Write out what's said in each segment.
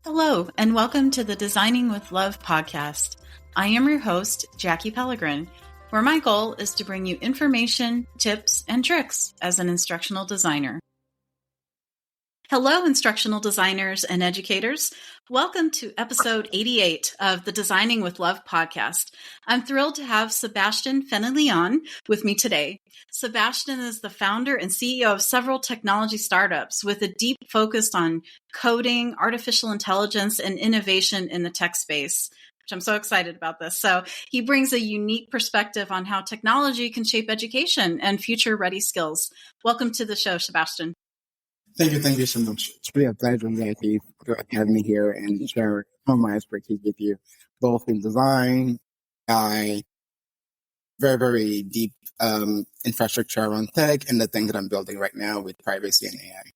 Hello, and welcome to the Designing with Love podcast. I am your host, Jackie Pellegrin, where my goal is to bring you information, tips, and tricks as an instructional designer. Hello, instructional designers and educators. Welcome to episode 88 of the Designing with Love podcast. I'm thrilled to have Sebastien Fenelon with me today. Sebastien is the founder and CEO of several technology startups with a deep focus on coding, artificial intelligence, and innovation in the tech space, which I'm so excited about this. So he brings a unique perspective on how technology can shape education and future-ready skills. Welcome to the show, Sebastien. Thank you so much. It's really a pleasure, Jackie, to have me here and share some of my expertise with you, both in design, AI, very deep infrastructure around tech, and the thing that I'm building right now with privacy and AI.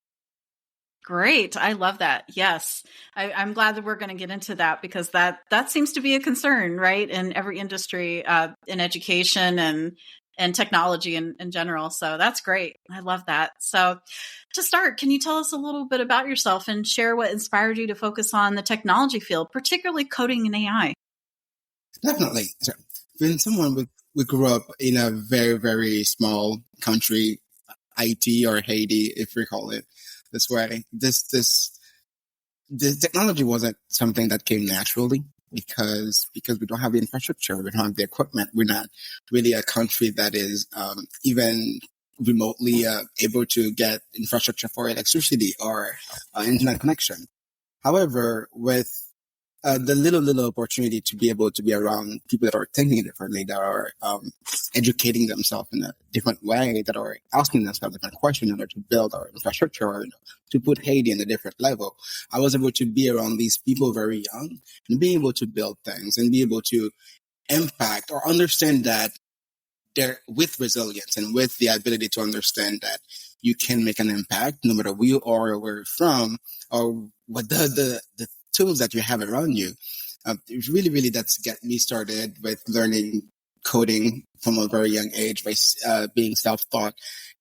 Great. I love that. Yes. I'm glad that we're going to get into that because that seems to be a concern, right? In every industry, in education and technology in general. So that's great. I love that. So to start, can you tell us a little bit about yourself and share what inspired you to focus on the technology field, particularly coding and AI? Definitely. So, when we grew up in a very small country, Haiti or Haiti, if we call it this way, this technology wasn't something that came naturally because we don't have the infrastructure, we don't have the equipment. We're not really a country that is even remotely able to get infrastructure for electricity or internet connection. However, with the little opportunity to be able to be around people that are thinking differently, that are educating themselves in a different way, that are asking themselves different questions in order to build our infrastructure or to put Haiti in a different level. I was able to be around these people very young and be able to build things and be able to impact or understand that they're with resilience and with the ability to understand that you can make an impact no matter who you are or where you're from or what the tools that you have around you. It really that's get me started with learning coding from a very young age by being self-taught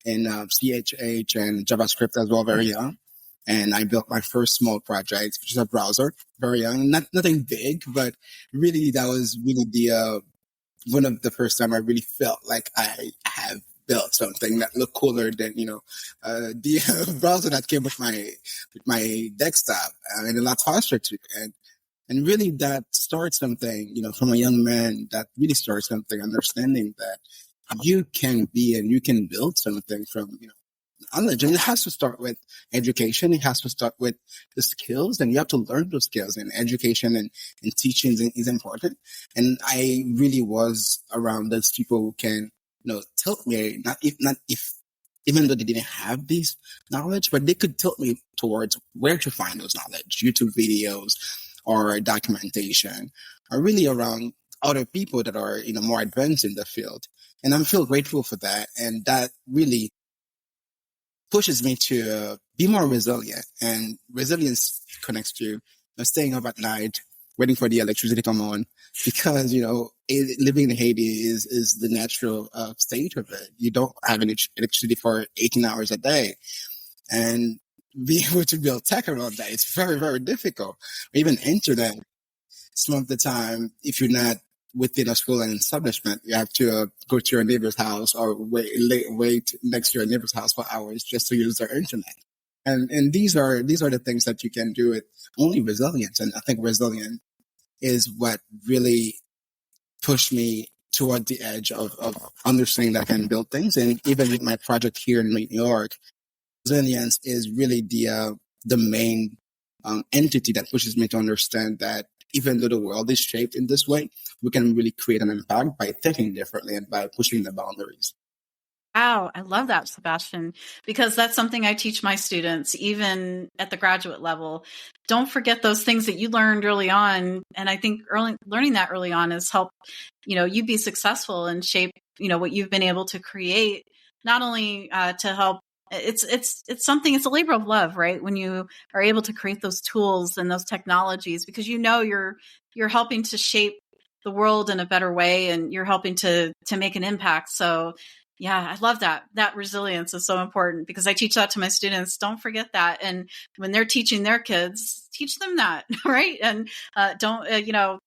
in CHH and JavaScript as well very young. And I built my first small project, which is a browser, very young, nothing big, but really that was really the one of the first time I really felt like I have built something that looked cooler than, the browser that came with my desktop and a lot faster too. And really that starts something, from a young man that really starts something, understanding that you can be and you can build something from, knowledge. And it has to start with education. It has to start with the skills, and you have to learn those skills. And education and teaching is important. And I really was around those people who can, tilt me, even though they didn't have these knowledge, but they could tilt me towards where to find those knowledge, YouTube videos or documentation, or really around other people that are, more advanced in the field. And I feel grateful for that. And that really pushes me to be more resilient, and resilience connects to staying up at night, waiting for the electricity to come on, because living in Haiti is the natural state of it. You don't have any electricity for 18 hours a day, and being able to build tech around that is very difficult. Even internet, some of the time, if you're not within a school and establishment, you have to go to your neighbor's house or wait next to your neighbor's house for hours just to use their internet. And these are the things that you can do with only resilience. And I think resilience is what really pushed me toward the edge of understanding that I can build things. And even with my project here in New York, resilience is really the main entity that pushes me to understand that even though the world is shaped in this way, we can really create an impact by thinking differently and by pushing the boundaries. Wow, I love that, Sebastien, because that's something I teach my students, even at the graduate level. Don't forget those things that you learned early on. And I think learning that early on has helped, you be successful and shape, what you've been able to create, not only to help. It's something, it's a labor of love, right? When you are able to create those tools and those technologies, because you're helping to shape the world in a better way, and you're helping to make an impact. So yeah, I love that. That resilience is so important because I teach that to my students. Don't forget that. And when they're teaching their kids, teach them that, right? And don't,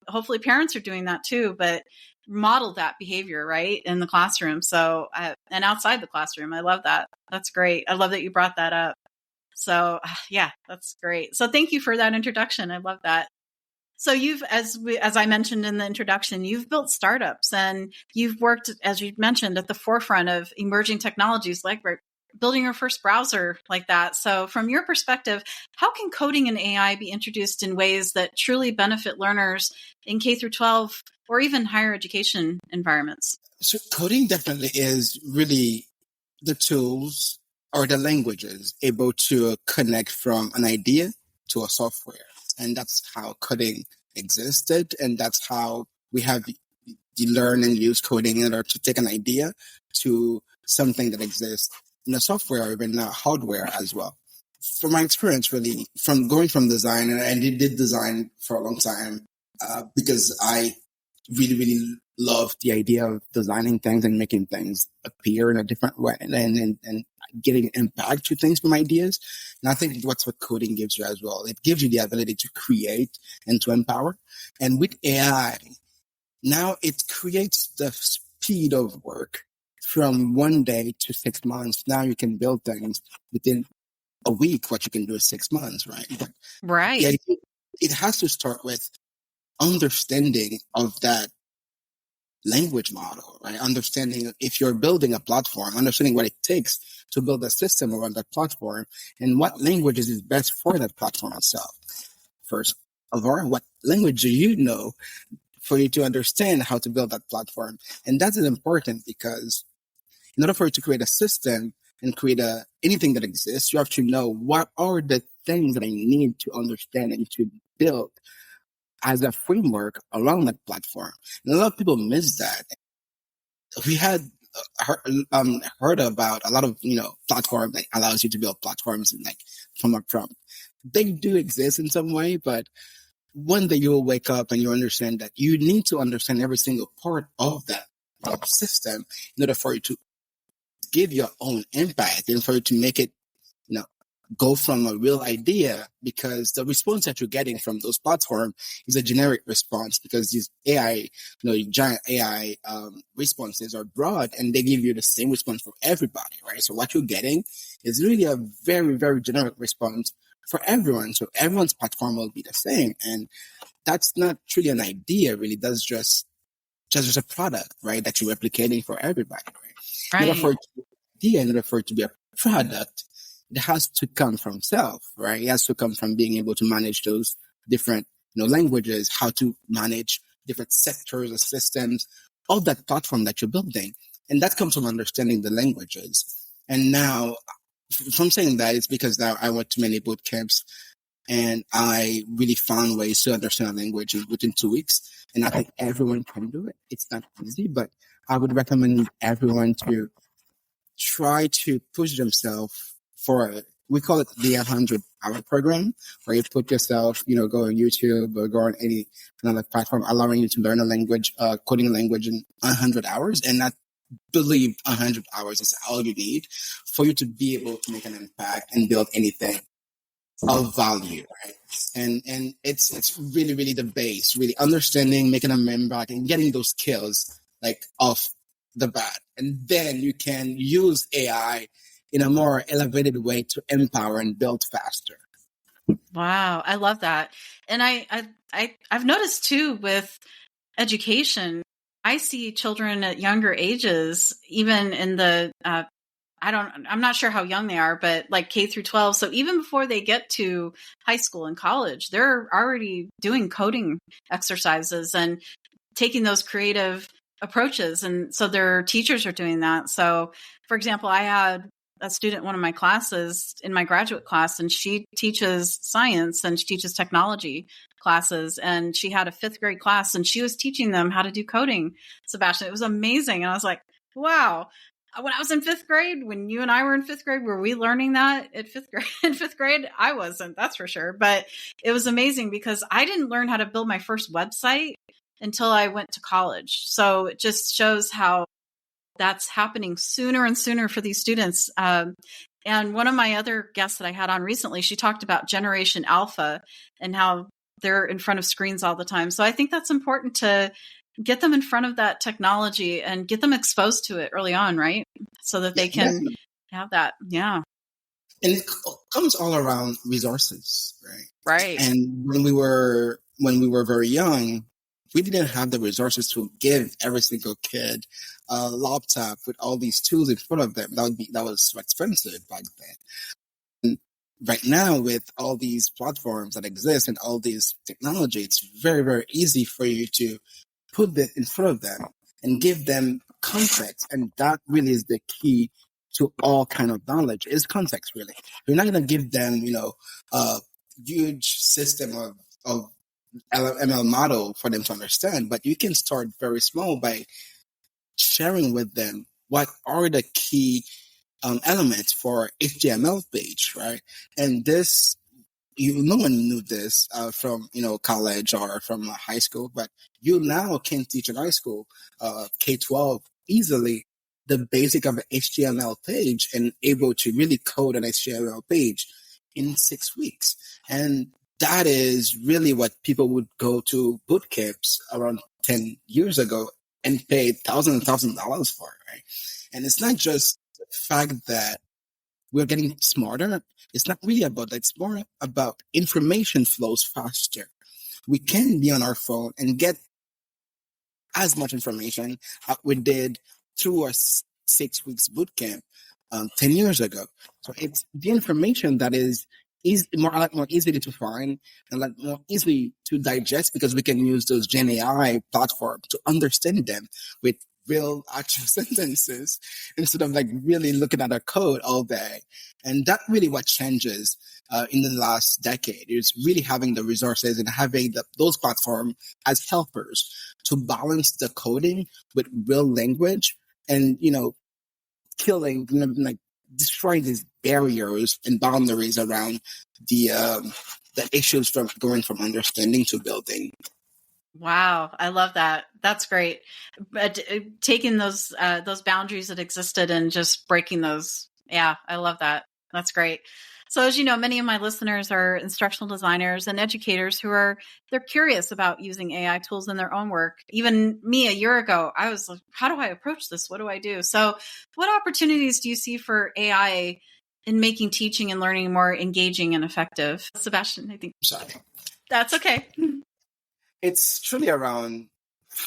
hopefully parents are doing that too, but model that behavior, right, in the classroom. So, and outside the classroom. I love that. That's great. I love that you brought that up. So yeah, that's great. So thank you for that introduction. I love that. So you've, as I mentioned in the introduction, you've built startups and you've worked, as you mentioned, at the forefront of emerging technologies like building your first browser like that. So from your perspective, how can coding and AI be introduced in ways that truly benefit learners in K through 12 or even higher education environments? So coding definitely is really the tools or the languages able to connect from an idea to a software. And that's how coding existed. And that's how we have learn and use coding in order to take an idea to something that exists in the software or even hardware as well. From my experience, really, from going from design, and I did design for a long time because I really, really love the idea of designing things and making things appear in a different way and getting impact to things from ideas. And I think that's what coding gives you as well. It gives you the ability to create and to empower. And with AI, now it creates the speed of work from 1 day to 6 months. Now you can build things within a week, what you can do in 6 months, right? But right. yeah, it has to start with understanding of that language model, right? Understanding if you're building a platform, understanding what it takes to build a system around that platform and what languages is best for that platform itself. First of all, what language do you know for you to understand how to build that platform? And that's important because in order for you to create a system and create anything that exists, you have to know what are the things that I need to understand and to build as a framework around that platform. And a lot of people miss that. We had heard about a lot of, platform that allows you to build platforms and like from a prompt. They do exist in some way, but one day you'll wake up and you understand that you need to understand every single part of that system in order for you to give your own impact and for you to make it, go from a real idea, because the response that you're getting from those platforms is a generic response because these AI, giant AI responses are broad and they give you the same response for everybody, right? So what you're getting is really a very, very generic response for everyone. So everyone's platform will be the same. And that's not truly an idea, really. That's just a product, right? That you're replicating for everybody, right? In order for it to be an idea, in order for it to be a product, it has to come from self, right? It has to come from being able to manage those different, languages, how to manage different sectors or systems of that platform that you're building. And that comes from understanding the languages. And now, from saying that, it's because now I went to many boot camps and I really found ways to understand a language within 2 weeks. And I think everyone can do it. It's not easy, but I would recommend everyone to try to push themselves we call it the 100-hour program, where you put yourself, go on YouTube or go on any another platform, allowing you to learn a language, coding a language in 100 hours. And I believe 100 hours is all you need for you to be able to make an impact and build anything of value, right? And it's really, really the base, really understanding, making an impact and getting those skills like off the bat. And then you can use AI in a more elevated way to empower and build faster. Wow, I love that. And I've noticed too with education, I see children at younger ages, even in the I'm not sure how young they are, but like K through 12. So even before they get to high school and college, they're already doing coding exercises and taking those creative approaches. And so their teachers are doing that. So for example, I had a student in one of my classes in my graduate class, and she teaches science and she teaches technology classes. And she had a 5th grade class and she was teaching them how to do coding, Sebastien. It was amazing. And I was like, wow. When I was in 5th grade, when you and I were in 5th grade, were we learning that at 5th grade? In 5th grade, I wasn't, that's for sure. But it was amazing because I didn't learn how to build my first website until I went to college. So it just shows how that's happening sooner and sooner for these students. And one of my other guests that I had on recently, she talked about Generation Alpha and how they're in front of screens all the time. So I think that's important to get them in front of that technology and get them exposed to it early on, right? So that Yeah, they can definitely. have that. Yeah. And it comes all around resources, right? Right. And when we were very young, we didn't have the resources to give every single kid a laptop with all these tools in front of them. That was so expensive back then. And right now, with all these platforms that exist and all these technology, it's very, very easy for you to put that in front of them and give them context. And that really is the key to all kind of knowledge is context, really. You're not going to give them, a huge system of ML model for them to understand, but you can start very small by sharing with them what are the key elements for HTML page, right? And this, no one knew this from college or from high school, but you now can teach in high school, K-12 easily the basic of an HTML page and able to really code an HTML page in 6 weeks. And that is really what people would go to boot camps around 10 years ago and pay thousands and thousands of dollars for, right? And it's not just the fact that we're getting smarter. It's not really about that. It's more about information flows faster. We can be on our phone and get as much information we did through our 6 weeks boot camp 10 years ago. So it's the information that is a lot more easily to find and a lot more easily to digest because we can use those Gen AI platforms to understand them with real actual sentences instead of like really looking at our code all day. And that really what changes in the last decade is really having the resources and having those platforms as helpers to balance the coding with real language and, killing, like destroying these barriers and boundaries around the issues from going from understanding to building. Wow, I love that. That's great. But taking those boundaries that existed and just breaking those. Yeah, I love that. That's great. So as you know, many of my listeners are instructional designers and educators they're curious about using AI tools in their own work. Even me a year ago, I was like, how do I approach this? What do I do? So what opportunities do you see for AI in making teaching and learning more engaging and effective? Sebastien, I think. Sorry. That's okay. It's truly around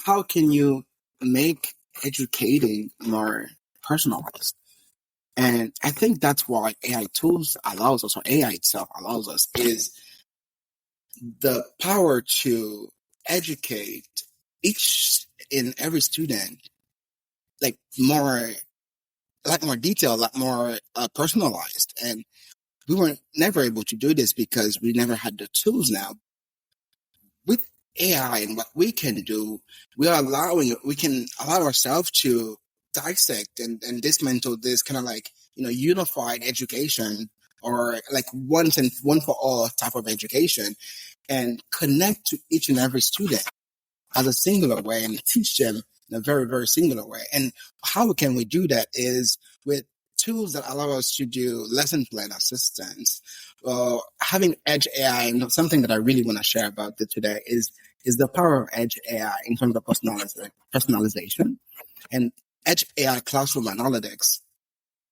how can you make educating more personalized. And I think that's why AI tools allows us, or AI itself allows us, is the power to educate each and every student like a lot more detailed, a lot more personalized. And we were never able to do this because we never had the tools. Now with AI and what we can do, we can allow ourselves to dissect and dismantle this kind of like, unified education or like one for all type of education and connect to each and every student as a singular way and teach them in a very, very singular way. And how can we do that is with tools that allow us to do lesson plan assistance. Having Edge AI, and something that I really want to share about it today is the power of Edge AI in terms of personalization. And Edge AI Classroom Analytics,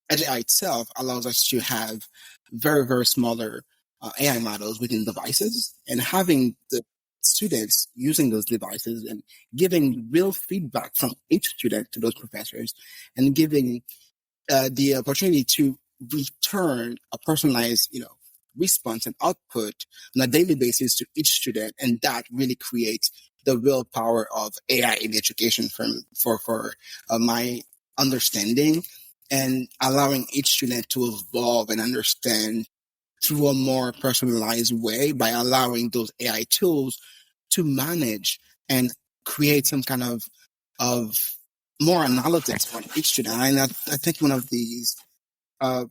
Edge AI itself allows us to have very, very smaller AI models within devices and having the students using those devices and giving real feedback from each student to those professors and giving the opportunity to return a personalized, response and output on a daily basis to each student. And that really creates the real power of AI in education for my understanding and allowing each student to evolve and understand through a more personalized way by allowing those AI tools to manage and create some kind of more analytics for each student. And I think one of these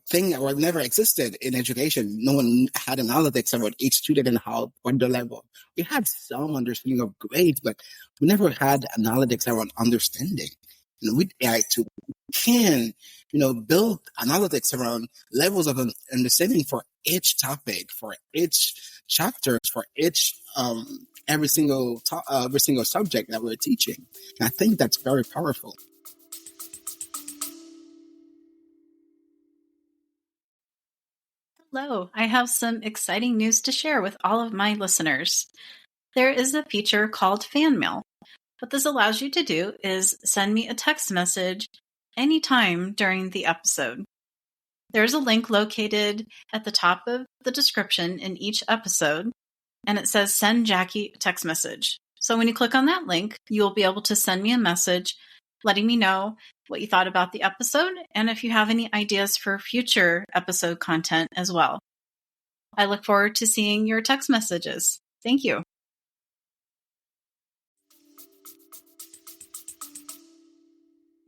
thing that never existed in education. No one had analytics about each student and what the level. We had some understanding of grades, but we never had analytics around understanding. with AI tool, we can, build analytics around levels of understanding for each topic, for each chapter, for each every single subject that we're teaching. And I think that's very powerful. Hello, I have some exciting news to share with all of my listeners. There is a feature called fan mail. What this allows you to do is send me a text message anytime during the episode. There's a link located at the top of the description in each episode, and it says send Jackie a text message. So when you click on that link, you'll be able to send me a message letting me know what you thought about the episode and if you have any ideas for future episode content as well. I look forward to seeing your text messages. Thank you.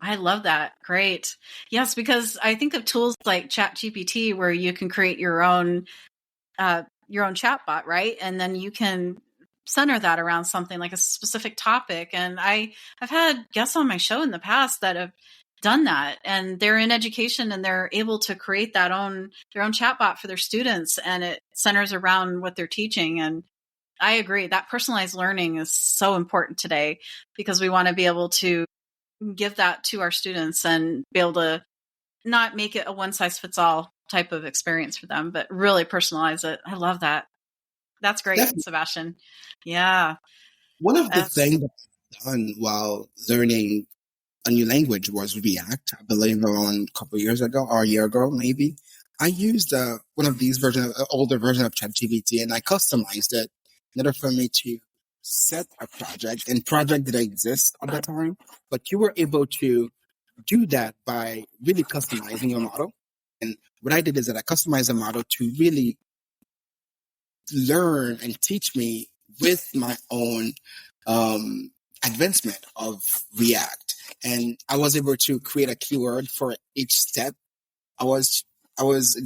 I love that. Great. Yes, because I think of tools like ChatGPT where you can create your own chatbot, right? And then you can center that around something like a specific topic. And I've had guests on my show in the past that have done that, and they're in education and they're able to create their own chatbot for their students, and it centers around what they're teaching. And I agree that personalized learning is so important today because we want to be able to give that to our students and be able to not make it a one size fits all type of experience for them, but really personalize it. I love that. That's great, Definitely. Sebastian. Yeah. One of the things that I've done while learning a new language was React. I believe around a couple of years ago or a year ago, maybe. I used one of these older version of ChatGPT, and I customized it in order for me to set a project. And project didn't exist at the time, but you were able to do that by really customizing your model. And what I did is that I customized the model to really learn and teach me with my own advancement of React. And I was able to create a keyword for each step I was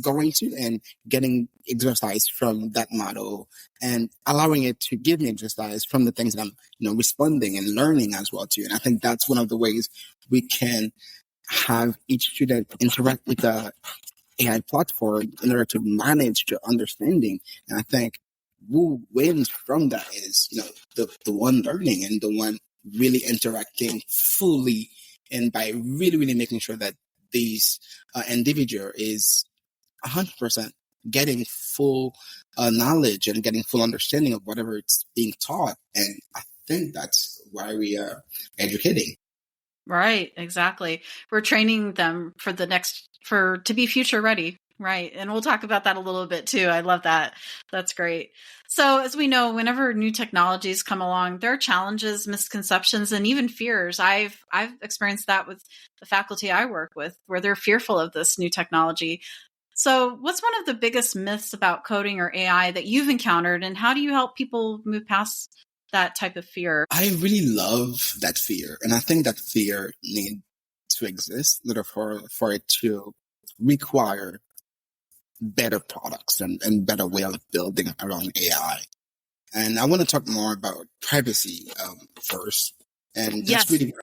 going to, and getting exercise from that model and allowing it to give me exercise from the things that I'm responding and learning as well too. And I think that's one of the ways we can have each student interact with the AI platform in order to manage their understanding. And I think who wins from that is, the one learning and the one really interacting fully, and by really, really making sure that these individual is 100% getting full knowledge and getting full understanding of whatever it's being taught. And I think that's why we are educating. Right, exactly. We're training them to be future ready. Right. And we'll talk about that a little bit too. I love that. That's great. So as we know, whenever new technologies come along, there are challenges, misconceptions, and even fears. I've experienced that with the faculty I work with, where they're fearful of this new technology. So what's one of the biggest myths about coding or AI that you've encountered, and how do you help people move past that type of fear? I really love that fear. And I think that fear needs to exist in order for it to require better products and better way of building around AI. And I want to talk more about privacy first, and that's really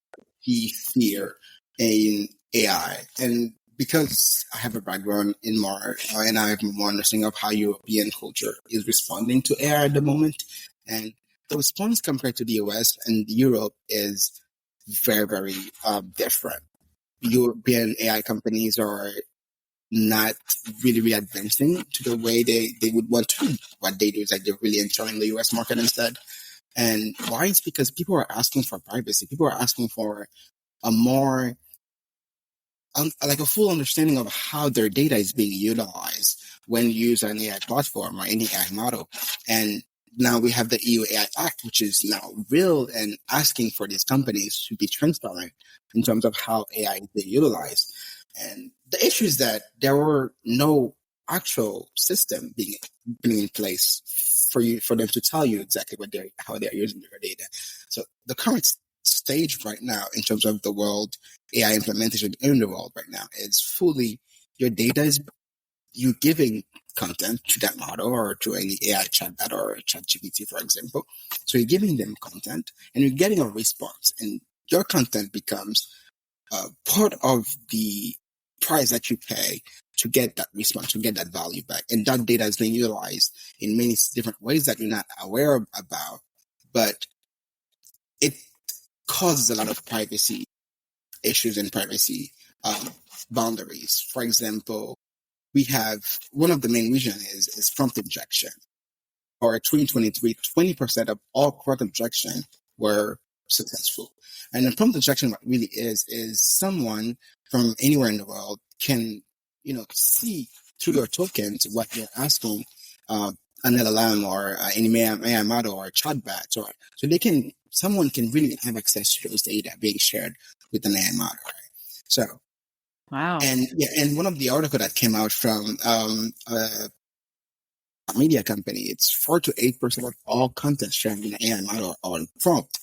key fear in AI. And because I have a background in more, and I have more understanding of how European culture is responding to AI at the moment, and the response compared to the US and Europe is very, very different. European AI companies are not really advancing to the way they would want to. What they do is like they're really entering the US market instead. And why? It's because people are asking for privacy. People are asking for a more, like a full understanding of how their data is being utilized when used on an AI platform or any AI model. And now we have the EU AI Act, which is now real and asking for these companies to be transparent in terms of how AI is being utilized. And the issue is that there were no actual system being in place for them to tell you exactly how they're using their data. So the current stage right now in terms of the world AI implementation in the world right now is fully your data is you giving content to that model or to any AI chatbot or ChatGPT, for example. So you're giving them content and you're getting a response, and your content becomes part of the price that you pay to get that response, to get that value back. And that data is being utilized in many different ways that you're not aware about, but it causes a lot of privacy issues and privacy boundaries. For example, we have one of the main reasons is prompt injection. For 2023, 20% of all prompt injection were successful. And the prompt injection, what really is someone from anywhere in the world can, see through your tokens what you're asking an LLM or any AI model or chatbot, or so someone can really have access to those data being shared with an AI model. Right? So, wow. And one of the article that came out from media company, it's 4 to 8% of all content shared in the AI model or prompt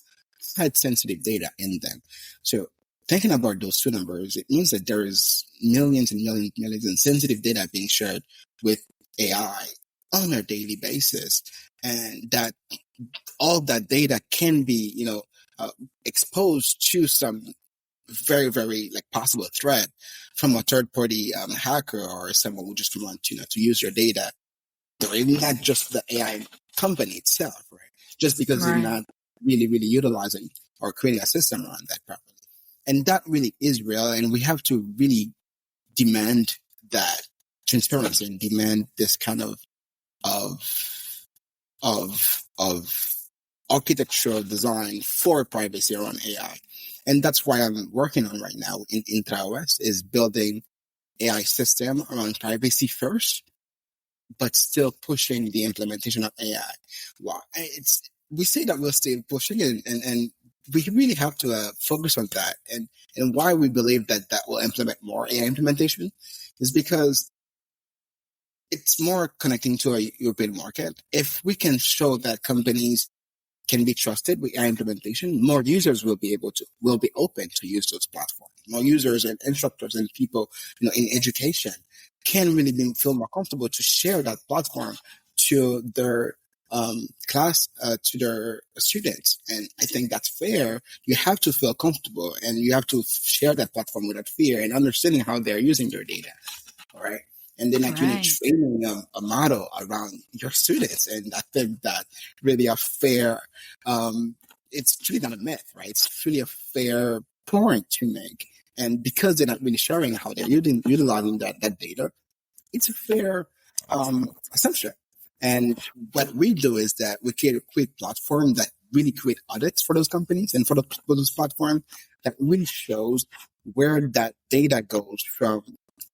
had sensitive data in them. So thinking about those two numbers, it means that there is millions and millions and millions of sensitive data being shared with AI on a daily basis, and that all that data can be, exposed to some very, very possible threat from a third party hacker or someone who just want to use your data. Not just the AI company itself, right? Just because they're not really, really utilizing or creating a system around that properly. And that really is real. And we have to really demand that transparency and demand this kind of architectural design for privacy around AI. And that's why I'm working on right now in IntraOS is building AI system around privacy first, but still pushing the implementation of AI. Wow. We say that we're still pushing it, and we really have to focus on that. And why we believe that will implement more AI implementation is because it's more connecting to a European market. If we can show that companies can be trusted with AI implementation, more users will be open to use those platforms. More users and instructors and people, in education can really feel more comfortable to share that platform to their class, to their students. And I think that's fair. You have to feel comfortable and you have to share that platform without fear and understanding how they're using their data. All right. And then actually training a model around your students. And I think that really a fair, it's really not a myth, right? It's really a fair point to make. And because they're not really sharing how they're utilizing that data, it's a fair assumption. And what we do is that we create a quick platform that really create audits for those companies and for those platforms that really shows where that data goes from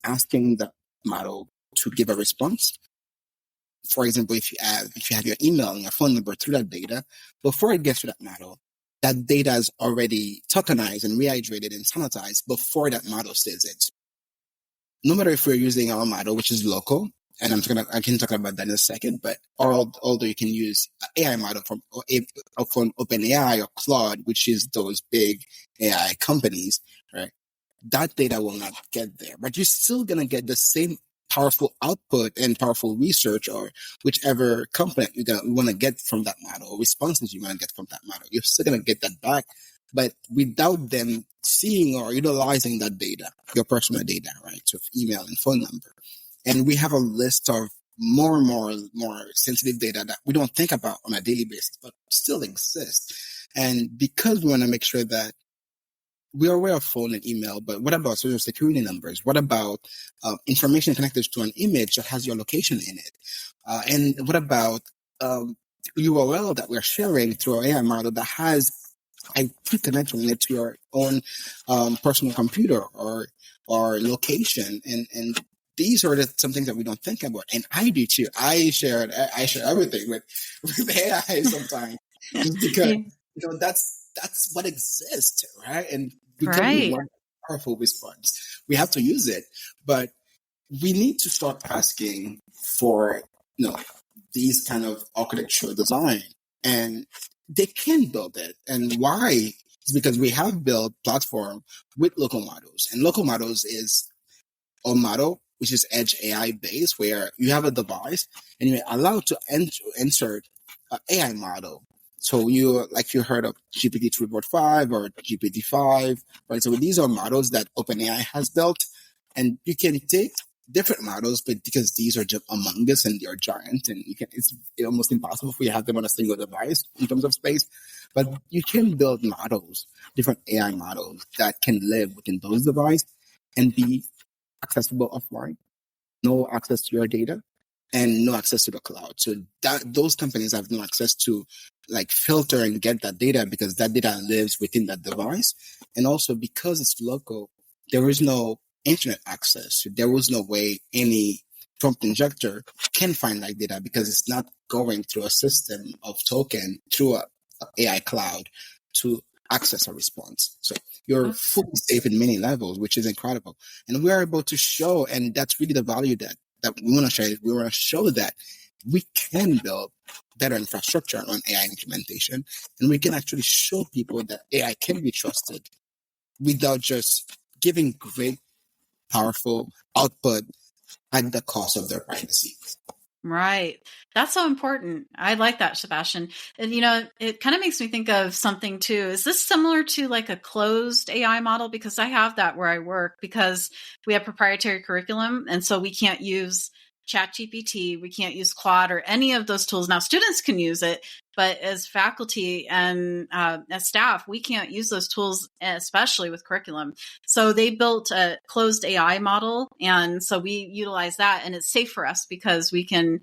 asking the model to give a response. For example, if you have your email and your phone number through that data, before it gets to that model, that data is already tokenized and rehydrated and sanitized before that model says it. No matter if we're using our model, which is local, and I can talk about that in a second, but although you can use AI model from OpenAI or Claude, which is those big AI companies, right? That data will not get there, but you're still going to get the same powerful output and powerful research or whichever component you want to get from that model or responses you want to get from that model. You're still going to get that back, but without them seeing or utilizing that data, your personal data, right? So email and phone number. And we have a list of more and more sensitive data that we don't think about on a daily basis, but still exist. And because we want to make sure that we are aware of phone and email, but what about social security numbers? What about information connected to an image that has your location in it? And what about URL that we're sharing through our AI model that has a pre-connection in it to your own personal computer or location? And these are some things that we don't think about. And I do too. I share everything with AI sometimes just because that's what exists, right? And because we want a powerful response, we have to use it. But we need to start asking for, these kind of architectural design, and they can build it. And why? It's because we have built platform with local models, and local models is a model which is edge AI based, where you have a device and you're allowed to insert an AI model. So you heard of GPT 3.5 or GPT-5, right? So these are models that OpenAI has built, and you can take different models, but because these are just among us and they're giant, and it's almost impossible for you to have them on a single device in terms of space. But you can build models, different AI models that can live within those devices and be accessible offline, no access to your data, and no access to the cloud. So that those companies have no access to like filter and get that data because that data lives within that device. And also because it's local, there is no internet access. There was no way any prompt injector can find that data because it's not going through a system of token through a AI cloud to access a response. So you're fully safe in many levels, which is incredible. And we're able to show, and that's really the value that we want to share. We want to show that we can build better infrastructure on AI implementation, and we can actually show people that AI can be trusted without just giving great, powerful output at the cost of their privacy. Right. That's so important. I like that, Sebastien. And, it kind of makes me think of something too. Is this similar to like a closed AI model? Because I have that where I work because we have proprietary curriculum. And so we can't use ChatGPT, we can't use Claude or any of those tools. Now, students can use it, but as faculty and as staff, we can't use those tools, especially with curriculum. So they built a closed AI model, and so we utilize that, and it's safe for us because we can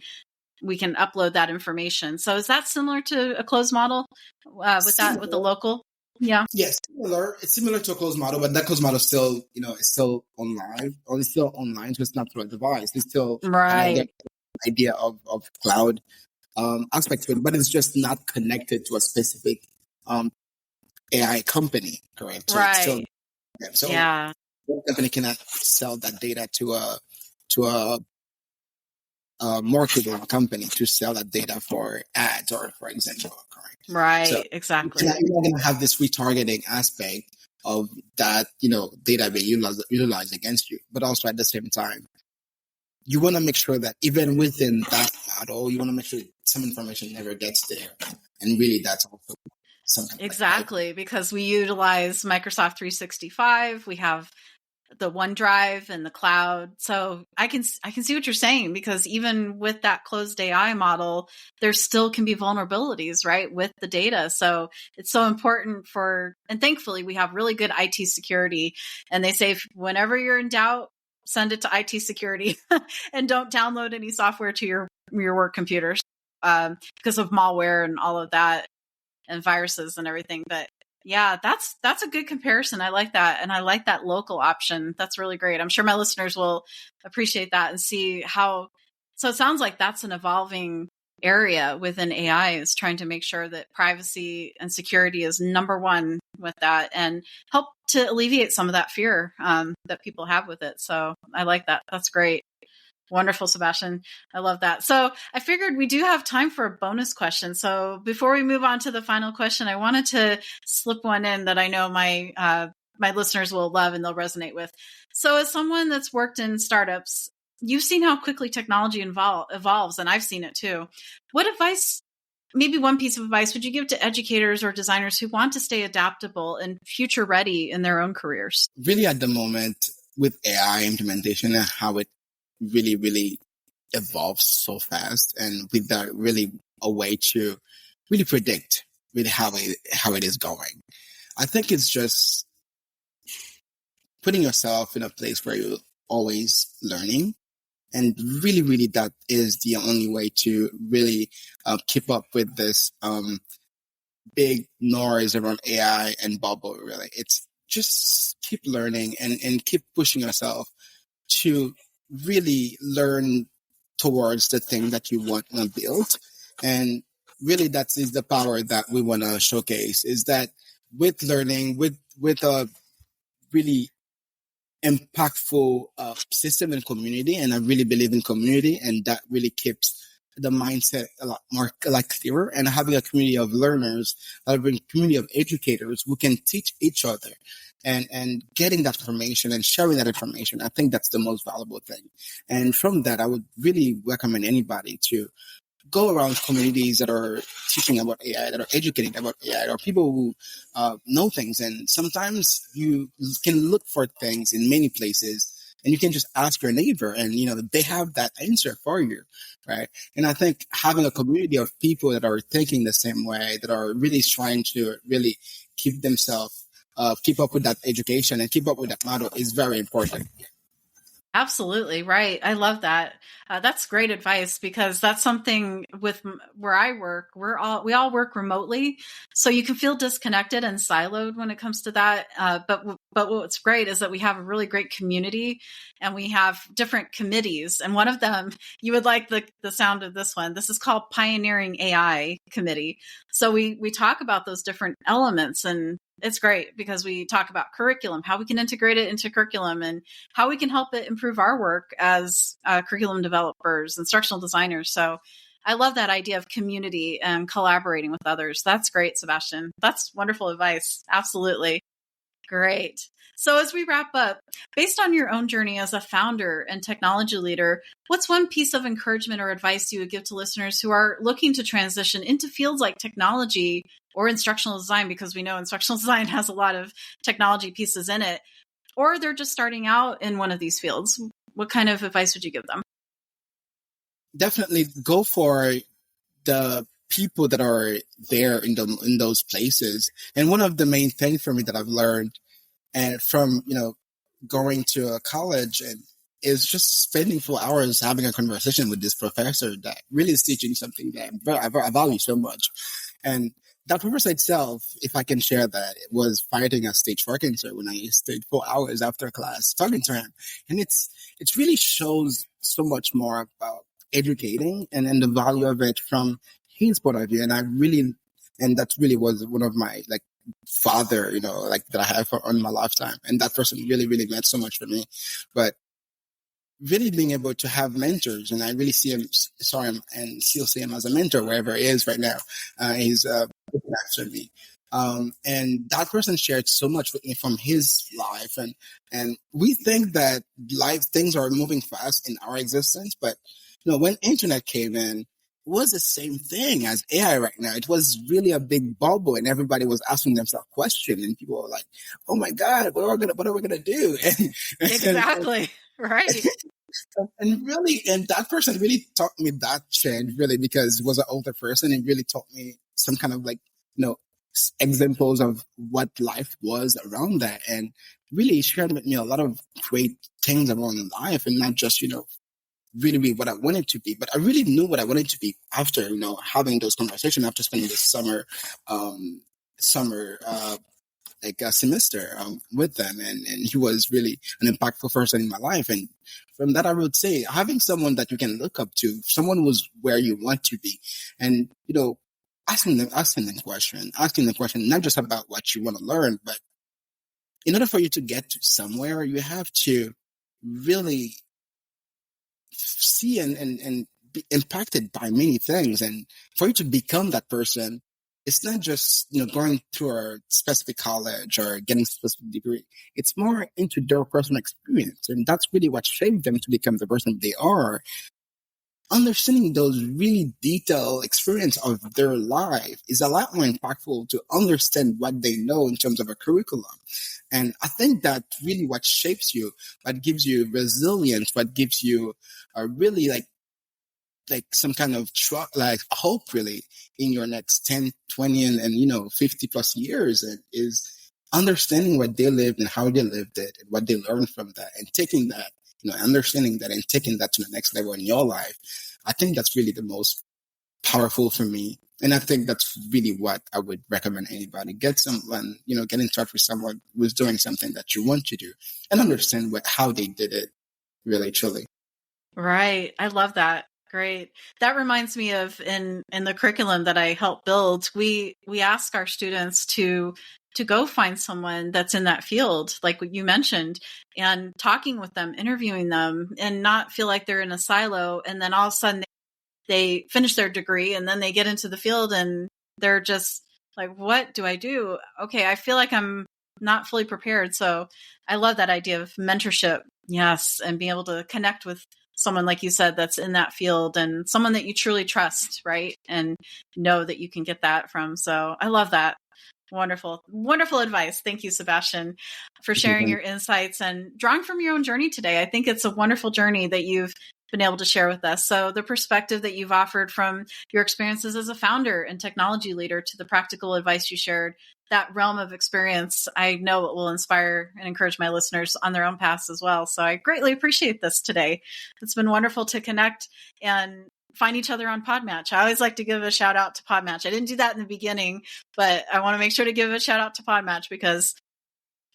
upload that information. So is that similar to a closed model with the local? Yeah. Yes, similar. It's similar to a closed model, but that closed model still, is still online. Or it's still online, so it's not through a device. It's still right. Idea of cloud aspect to it, but it's just not connected to a specific AI company, correct? So right. It's still, so yeah. one company cannot sell that data to a marketing company to sell that data for ads or for example, correct? Right, so exactly. You're not going to have this retargeting aspect of that, data being utilized against you, but also at the same time, you want to make sure that even within that model, you want to make sure some information never gets there. And really, that's also something. Exactly, because we utilize Microsoft 365. We have the OneDrive and the cloud. So I can see what you're saying, because even with that closed AI model, there still can be vulnerabilities, right, with the data. So it's so important and thankfully we have really good IT security. And they say whenever you're in doubt, send it to IT security and don't download any software to your work computers because of malware and all of that and viruses and everything. But yeah, that's a good comparison. I like that. And I like that local option. That's really great. I'm sure my listeners will appreciate that and see how. So it sounds like that's an evolving area within AI, is trying to make sure that privacy and security is number one with that and help to alleviate some of that fear that people have with it. So I like that. That's great. Wonderful, Sebastien. I love that. So I figured we do have time for a bonus question. So before we move on to the final question, I wanted to slip one in that I know my listeners will love and they'll resonate with. So as someone that's worked in startups, you've seen how quickly technology evolves, and I've seen it too. What advice, maybe one piece of advice, would you give to educators or designers who want to stay adaptable and future ready in their own careers? Really, at the moment with AI implementation and how it really, really evolves so fast, and with that really a way to really predict really how it is going. I think it's just putting yourself in a place where you're always learning, and really, really that is the only way to really keep up with this big noise around AI and bubble. Really, it's just keep learning and keep pushing yourself to really learn towards the thing that you want to build. And really that is the power that we want to showcase, is that with learning, with a really impactful system and community, and I really believe in community, and that really keeps the mindset a lot clearer, and having a community of learners, having a community of educators who can teach each other and getting that information and sharing that information. I think that's the most valuable thing. And from that, I would really recommend anybody to go around communities that are teaching about AI, that are educating about AI, or people who know things. And sometimes you can look for things in many places, and you can just ask your neighbor, and they have that answer for you, right? And I think having a community of people that are thinking the same way, that are really trying to really keep themselves, keep up with that education and keep up with that model is very important. Absolutely right. I love that. That's great advice, because that's something with where I work. We all work remotely, so you can feel disconnected and siloed when it comes to that. But what's great is that we have a really great community, and we have different committees. And one of them, you would like the sound of this one. This is called Pioneering AI Committee. So we talk about those different elements, and it's great because we talk about curriculum, how we can integrate it into curriculum, and how we can help it improve our work as curriculum developers, instructional designers. So I love that idea of community and collaborating with others. That's great, Sebastien. That's wonderful advice. Absolutely. Great. So as we wrap up, based on your own journey as a founder and technology leader, what's one piece of encouragement or advice you would give to listeners who are looking to transition into fields like technology or instructional design? Because we know instructional design has a lot of technology pieces in it, or they're just starting out in one of these fields. What kind of advice would you give them? Definitely go for the people that are there in those places. And one of the main things for me that I've learned, and from going to a college, and is just spending 4 hours having a conversation with this professor that really is teaching something that I value so much. And that professor itself, if I can share that, it was fighting a stage 4 cancer when I stayed 4 hours after class talking to him. And it really shows so much more about educating and the value of it from his point of view. And that really was one of my father, that I have on my lifetime. And that person really, really meant so much for me. But really being able to have mentors, and I really saw him and still see him as a mentor wherever he is right now. He's looking after me. And that person shared so much with me from his life. And we think that things are moving fast in our existence, but when internet came in, it was the same thing as AI right now. It was really a big bubble, and everybody was asking themselves questions, and people were like, "Oh my God, what are we gonna do?" Exactly. Right. And that person really taught me that change, really, because he was an older person. It really taught me some kind of examples of what life was around that, and really shared with me a lot of great things around life, and not just really be what I wanted to be, but I really knew what I wanted to be after having those conversations, after spending this summer a semester with them, and he was really an impactful person in my life. And from that, I would say having someone that you can look up to, someone who's where you want to be, and asking the question not just about what you want to learn, but in order for you to get to somewhere, you have to really see and be impacted by many things. And for you to become that person, it's not just going to a specific college or getting a specific degree. It's more into their personal experience, and that's really what shaped them to become the person they are. Understanding those really detailed experience of their life is a lot more impactful to understand what they know in terms of a curriculum. And I think that really what shapes you, what gives you resilience, what gives you a really some kind of hope really in your next 10, 20, and 50 plus years, and is understanding what they lived and how they lived it and what they learned from that, and taking that, understanding that and taking that to the next level in your life. I think that's really the most powerful for me. And I think that's really what I would recommend anybody. Get someone, get in touch with someone who's doing something that you want to do, and understand how they did it, really, truly. Right. I love that. Great. That reminds me of in the curriculum that I help build, we ask our students to go find someone that's in that field, like what you mentioned, and talking with them, interviewing them, and not feel like they're in a silo. And then all of a sudden they finish their degree, and then they get into the field and they're just like, what do I do? Okay, I feel like I'm not fully prepared. So I love that idea of mentorship. Yes. And being able to connect with someone, like you said, that's in that field and someone that you truly trust, right? And know that you can get that from. So I love that. Wonderful, wonderful advice. Thank you, Sebastien, for sharing your insights and drawing from your own journey today. I think it's a wonderful journey that you've been able to share with us. So the perspective that you've offered from your experiences as a founder and technology leader to the practical advice you shared, that realm of experience, I know it will inspire and encourage my listeners on their own paths as well. So I greatly appreciate this today. It's been wonderful to connect and find each other on Podmatch. I always like to give a shout out to Podmatch. I didn't do that in the beginning, but I want to make sure to give a shout out to Podmatch because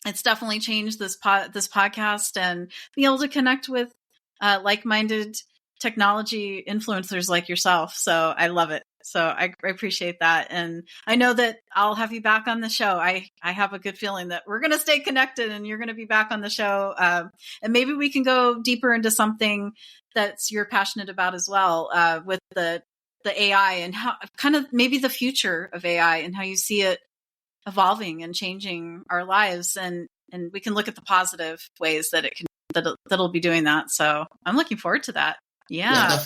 it's definitely changed this podcast and being able to connect with like-minded technology influencers like yourself. So I love it. So I appreciate that. And I know that I'll have you back on the show. I have a good feeling that we're going to stay connected and you're going to be back on the show. And maybe we can go deeper into something that's you're passionate about as well, with the AI and how kind of maybe the future of AI and how you see it evolving and changing our lives. And we can look at the positive ways that that'll be doing that. So I'm looking forward to that. Yeah.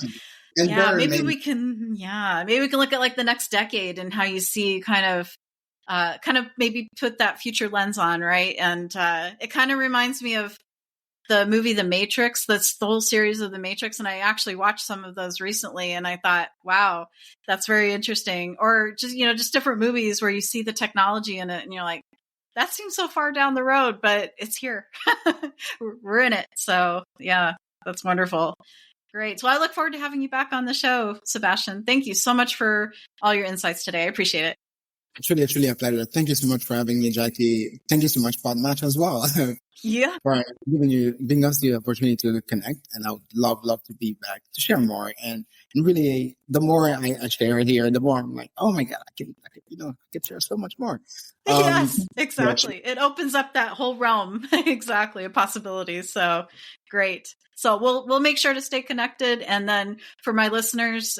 Maybe we can look at like the next decade and how you see kind of maybe put that future lens on. Right. And it kind of reminds me of the movie The Matrix. That's the whole series of The Matrix. And I actually watched some of those recently and I thought, wow, that's very interesting. Or just different movies where you see the technology in it and you're like, that seems so far down the road, but it's here. We're in it. So yeah, that's wonderful. Great. Well, I look forward to having you back on the show, Sebastien. Thank you so much for all your insights today. I appreciate it. It's really a pleasure. Thank you so much for having me, Jackie. Thank you so much, Podmatch, as well. Yeah. For giving us the opportunity to connect. And I would love to be back to share more. And really, the more I share here, the more I'm like, oh my God, I can share so much more. Yes, exactly. It opens up that whole realm, exactly, of possibilities. So great. So we'll make sure to stay connected. And then for my listeners,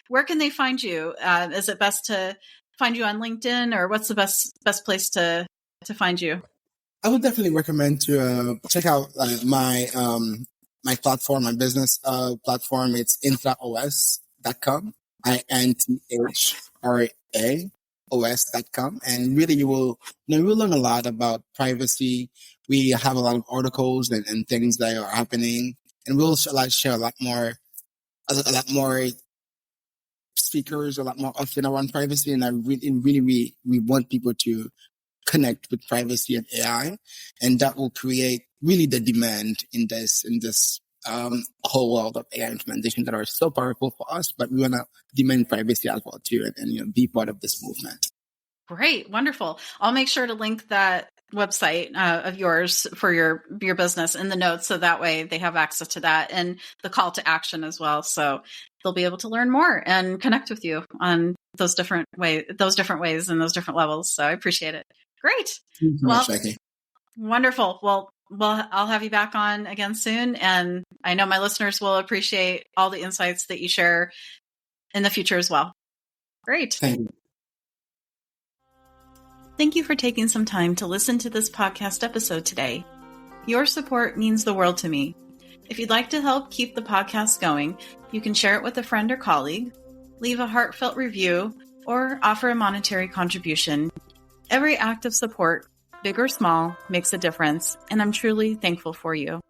where can they find you? Is it best to find you on LinkedIn, or what's the best place to find you? I would definitely recommend to check out my platform, my business platform. It's intraos.com, intraos.com, and really you will learn a lot about privacy. We have a lot of articles and things that are happening, and we'll share a lot more speakers a lot more often around privacy. And I really we want people to connect with privacy and AI, and that will create really the demand in this whole world of AI implementation that are so powerful for us, but we want to demand privacy as well too, and be part of this movement. Great. Wonderful. I'll make sure to link that website of yours for your business in the notes, so that way they have access to that and the call to action as well. So they'll be able to learn more and connect with you on those different ways and those different levels. So I appreciate it. Great. Well, wonderful. Well, I'll have you back on again soon. And I know my listeners will appreciate all the insights that you share in the future as well. Great. Thank you. Thank you for taking some time to listen to this podcast episode today. Your support means the world to me. If you'd like to help keep the podcast going, you can share it with a friend or colleague, leave a heartfelt review, or offer a monetary contribution. Every act of support, big or small, makes a difference, and I'm truly thankful for you.